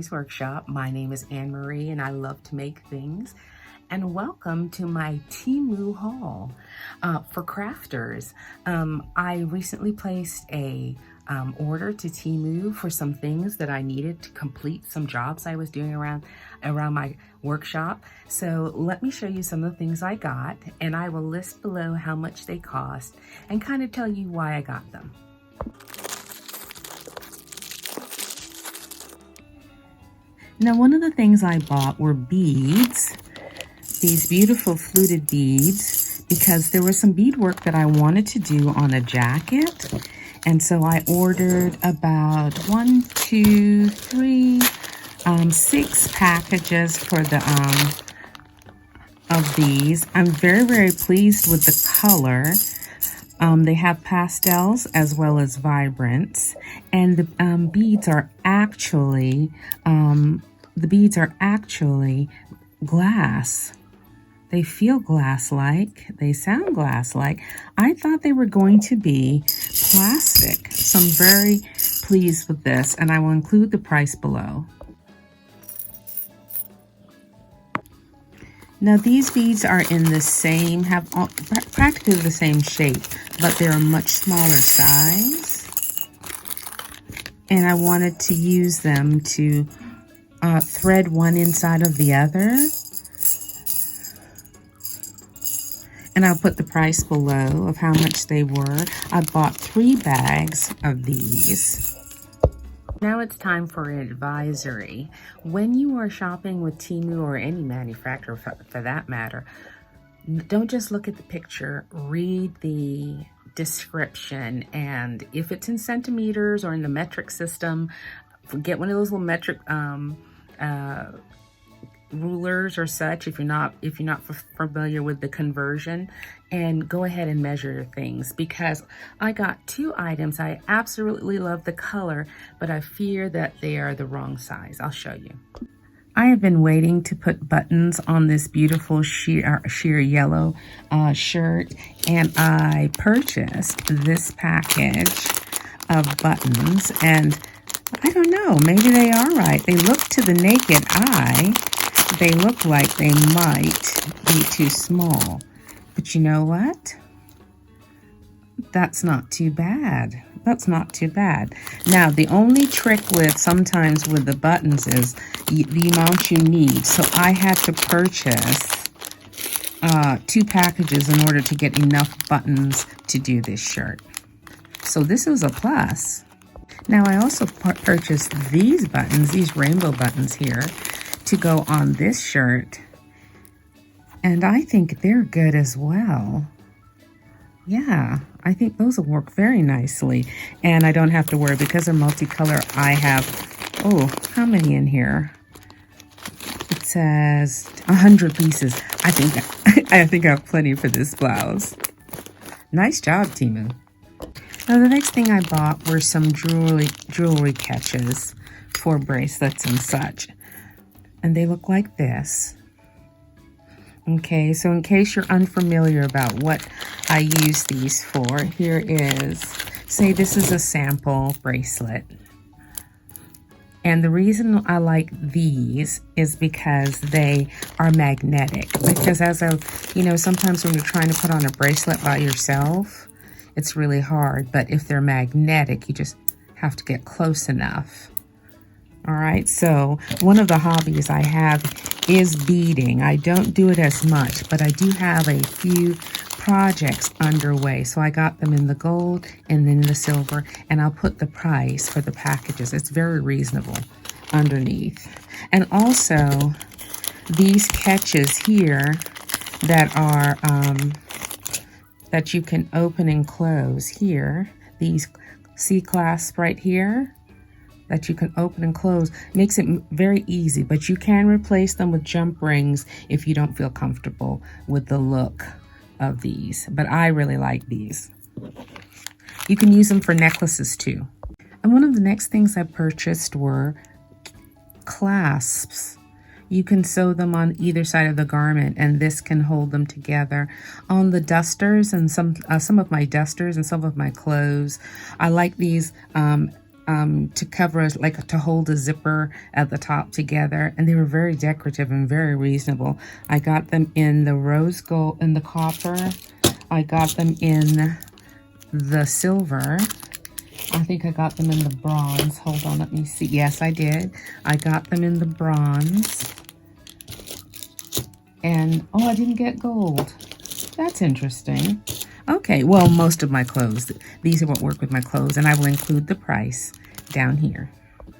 Mary's Workshop. My name is Anne Marie and I love to make things. And welcome to my Temu haul for crafters. I recently placed a order to Temu for some things that I needed to complete some jobs I was doing around my workshop. So let me show you some of the things I got, and I will list below how much they cost and kind of tell you why I got them. Now, one of the things I bought were beads, these beautiful fluted beads, because there was some beadwork that I wanted to do on a jacket. And so I ordered about 6 packages for the of these. I'm very, very pleased with the color. They have pastels as well as vibrants, and the beads are actually glass. They feel glass-like. They sound glass-like. I thought they were going to be plastic, so I'm very pleased with this, and I will include the price below. Now, these beads are in the same, practically the same shape, but they're a much smaller size. And I wanted to use them to thread one inside of the other. And I'll put the price below of how much they were. I bought 3 bags of these. Now it's time for an advisory. When you are shopping with Temu or any manufacturer for that matter, don't just look at the picture, read the description, and if it's in centimeters or in the metric system, get one of those little metric rulers or such if you're not familiar with the conversion, and go ahead and measure things, because I got 2 items. I absolutely love the color, but I fear that they are the wrong size. I'll show you. I have been waiting to put buttons on this beautiful sheer yellow shirt, and I purchased this package of buttons, and I don't know, maybe they are right. They look, to the naked eye, they look like they might be too small. But you know what? That's not too bad. That's not too bad. Now, the only trick sometimes with the buttons is the amount you need. So I had to purchase 2 packages in order to get enough buttons to do this shirt. So this was a plus. Now, I also purchased these buttons, these rainbow buttons here, to go on this shirt, and I think they're good as well. Yeah, I think those will work very nicely, and I don't have to worry because they're multicolor. I have, how many in here? It says 100 pieces. I think I have plenty for this blouse. Nice job, Temu. Now, the next thing I bought were some jewelry catches for bracelets and such. And they look like this. Okay, so in case you're unfamiliar about what I use these for, here is, say this is a sample bracelet. And the reason I like these is because they are magnetic. Because sometimes when you're trying to put on a bracelet by yourself, it's really hard. But if they're magnetic, you just have to get close enough. All right, so one of the hobbies I have is beading. I don't do it as much, but I do have a few projects underway. So I got them in the gold and then in the silver, and I'll put the price for the packages. It's very reasonable underneath. And also these catches here that are, that you can open and close here. These C-clasp right here, that you can open and close, makes it very easy, but you can replace them with jump rings if you don't feel comfortable with the look of these. But I really like these. You can use them for necklaces too. And one of the next things I purchased were clasps. You can sew them on either side of the garment, and this can hold them together. On the dusters and some of my dusters and some of my clothes, I like these to cover, like to hold a zipper at the top together, and they were very decorative and very reasonable. I got them in the rose gold and the copper. I got them in the silver. I think I got them in the bronze. Hold on, let me see. Yes, I did. I got them in the bronze. And, oh, I didn't get gold. That's interesting. Okay, well, most of my clothes. These won't work with my clothes, and I will include the price down here.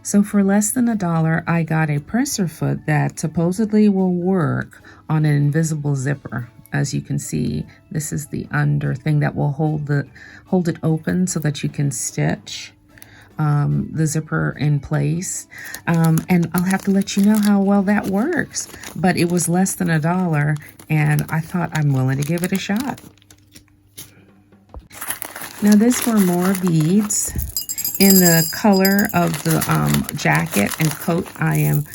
So for less than $1, I got a presser foot that supposedly will work on an invisible zipper. As you can see, this is the under thing that will hold it open so that you can stitch the zipper in place. And I'll have to let you know how well that works. But it was less than $1, and I thought I'm willing to give it a shot. Now this were more beads in the color of the jacket and coat I am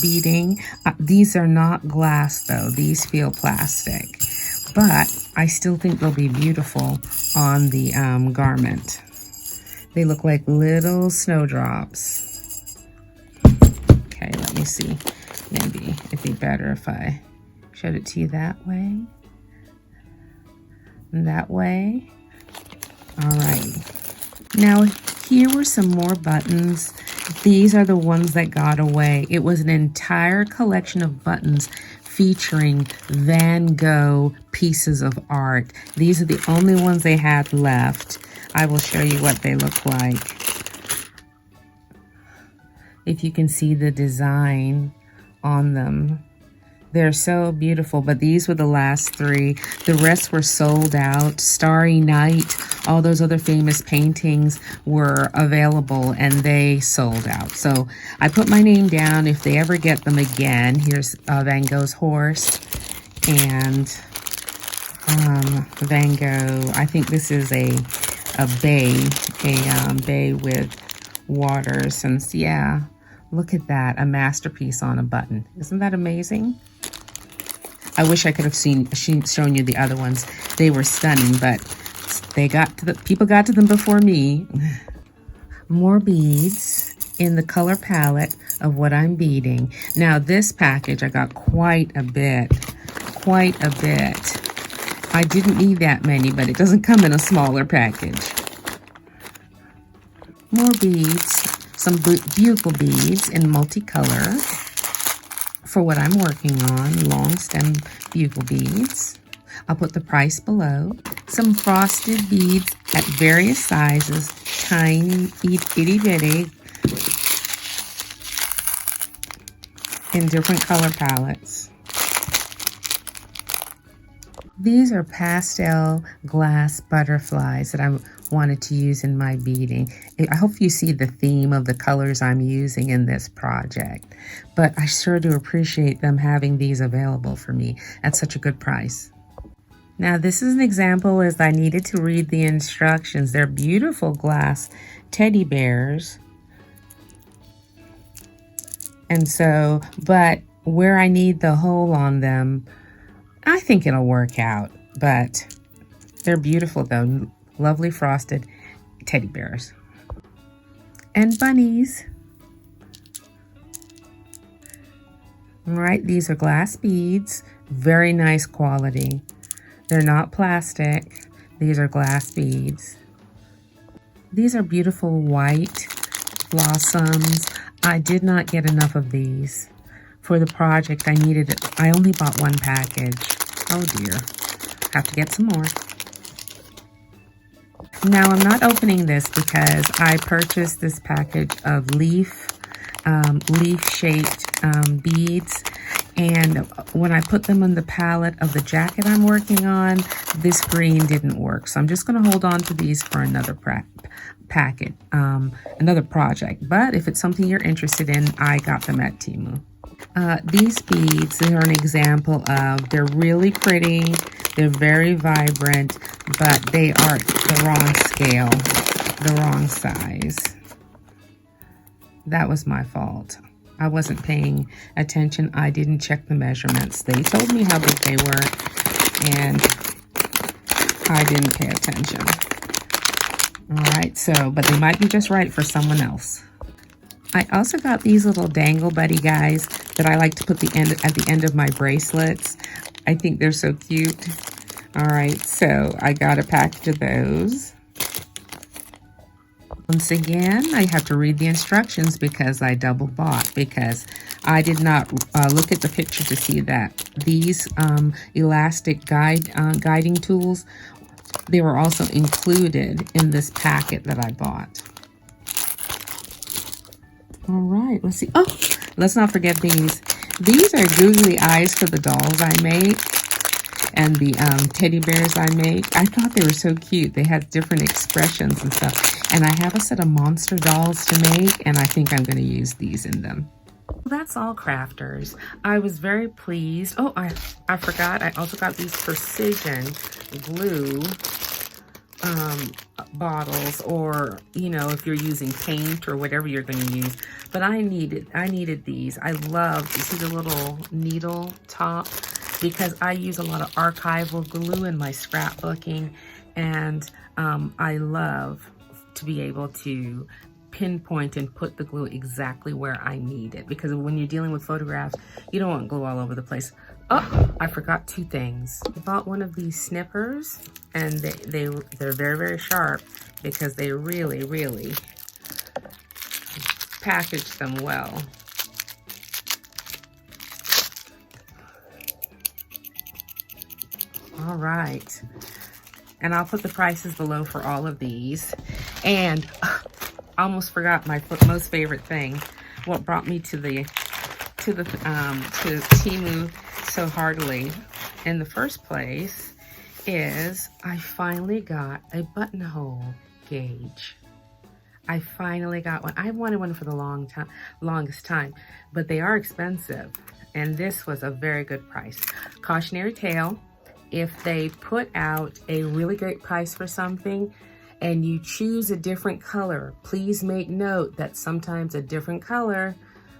beading. These are not glass though, these feel plastic, but I still think they'll be beautiful on the garment. They look like little snowdrops. Okay, let me see. Maybe it'd be better if I showed it to you that way. And that way. Alrighty. Now here were some more buttons. These are the ones that got away. It was an entire collection of buttons featuring Van Gogh pieces of art. These are the only ones they had left. I will show you what they look like. If you can see the design on them. They're so beautiful, but these were the last 3. The rest were sold out. Starry Night, all those other famous paintings were available and they sold out. So I put my name down if they ever get them again. Here's Van Gogh's horse and Van Gogh. I think this is a bay with water. Since, yeah, look at that, a masterpiece on a button. Isn't that amazing? I wish I could have shown you the other ones. They were stunning, but people got to them before me. More beads in the color palette of what I'm beading. Now this package, I got quite a bit. I didn't need that many, but it doesn't come in a smaller package. More beads, some bugle beads in multicolor. For what I'm working on, long stem bugle beads. I'll put the price below. Some frosted beads at various sizes, tiny, itty bitty, in different color palettes. These are pastel glass butterflies that I wanted to use in my beading. I hope you see the theme of the colors I'm using in this project, but I sure do appreciate them having these available for me at such a good price. Now this is an example as I needed to read the instructions. They're beautiful glass teddy bears. And so, but where I need the hole on them, I think it'll work out, but they're beautiful though. Lovely frosted teddy bears. And bunnies. All right, these are glass beads, very nice quality. They're not plastic. These are glass beads. These are beautiful white blossoms. I did not get enough of these. For the project, I only bought 1 package. Oh dear, have to get some more. Now I'm not opening this because I purchased this package of leaf-shaped beads, and when I put them on the palette of the jacket I'm working on, this green didn't work. So I'm just going to hold on to these for another another project. But if it's something you're interested in, I got them at Temu. These beads are an example of, they're really pretty, they're very vibrant, but they are the wrong scale, the wrong size. That was my fault. I wasn't paying attention. I didn't check the measurements. They told me how big they were, and I didn't pay attention. All right, so, but they might be just right for someone else. I also got these little dangle buddy guys that I like to put at the end of my bracelets. I think they're so cute. All right, so I got a package of those. Once again, I have to read the instructions because I double bought, because I did not look at the picture to see that these elastic guiding tools, they were also included in this packet that I bought. All right, let's see. Oh, let's not forget these. These are googly eyes for the dolls I make and the teddy bears I make. I thought they were so cute. They had different expressions and stuff. And I have a set of monster dolls to make, and I think I'm going to use these in them. Well, that's all, crafters. I was very pleased. Oh, I forgot. I also got these precision glue bottles, or you know, if you're using paint or whatever you're going to use. But I needed these. I love, you see the little needle top, because I use a lot of archival glue in my scrapbooking, and I love to be able to pinpoint and put the glue exactly where I need it, because when you're dealing with photographs, you don't want glue all over the place. Oh, I forgot two things. I bought one of these snippers, and they're very, very sharp, because they really package them well. All right, and I'll put the prices below for all of these. And I almost forgot my most favorite thing. What brought me to Temu so heartily in the first place is I finally got a buttonhole gauge. I finally got one. I wanted one for the longest time, but they are expensive, and this was a very good price. Cautionary tale: if they put out a really great price for something and you choose a different color, please make note that sometimes a different color,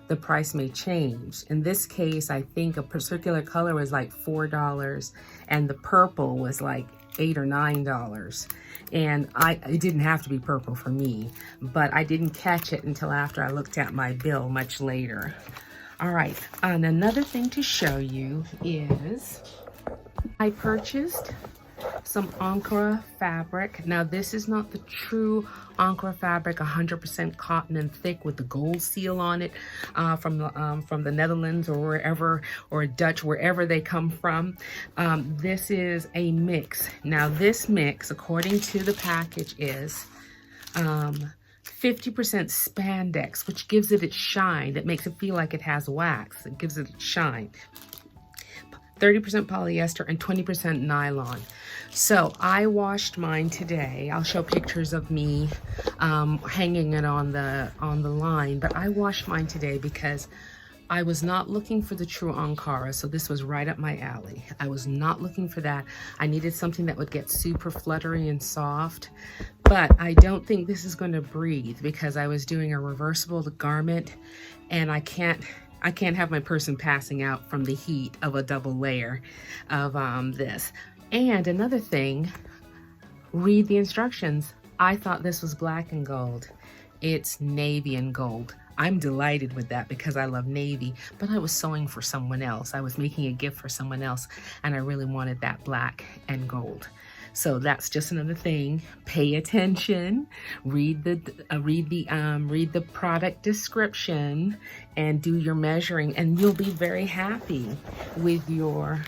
the price may change. In this case, I think a circular color was like $4, and the purple was like $8 or $9. And it didn't have to be purple for me, but I didn't catch it until after I looked at my bill much later. All right, and another thing to show you is I purchased some Ankara fabric. Now, this is not the true Ankara fabric, 100% cotton and thick with the gold seal on it, from the Netherlands or wherever, or Dutch, wherever they come from. This is a mix. Now, this mix, according to the package, is 50% spandex, which gives it its shine. That makes it feel like it has wax. It gives it its shine. 30% polyester and 20% nylon. So I washed mine today. I'll show pictures of me hanging it on the line, but I washed mine today because I was not looking for the true Ankara, so this was right up my alley. I was not looking for that. I needed something that would get super fluttery and soft, but I don't think this is going to breathe, because I was doing a reversible garment, and I can't have my person passing out from the heat of a double layer of this. And another thing, read the instructions. I thought this was black and gold. It's navy and gold. I'm delighted with that because I love navy, but I was sewing for someone else. I was making a gift for someone else, and I really wanted that black and gold. So that's just another thing. Pay attention, read the product description, and do your measuring, and you'll be very happy with your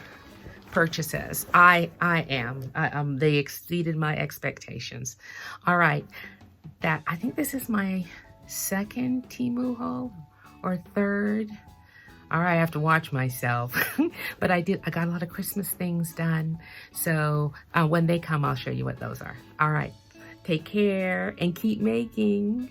purchases. I am. They exceeded my expectations. All right, I think this is my second Temu haul or third. All right, I have to watch myself. But I got a lot of Christmas things done. So when they come, I'll show you what those are. All right, take care and keep making.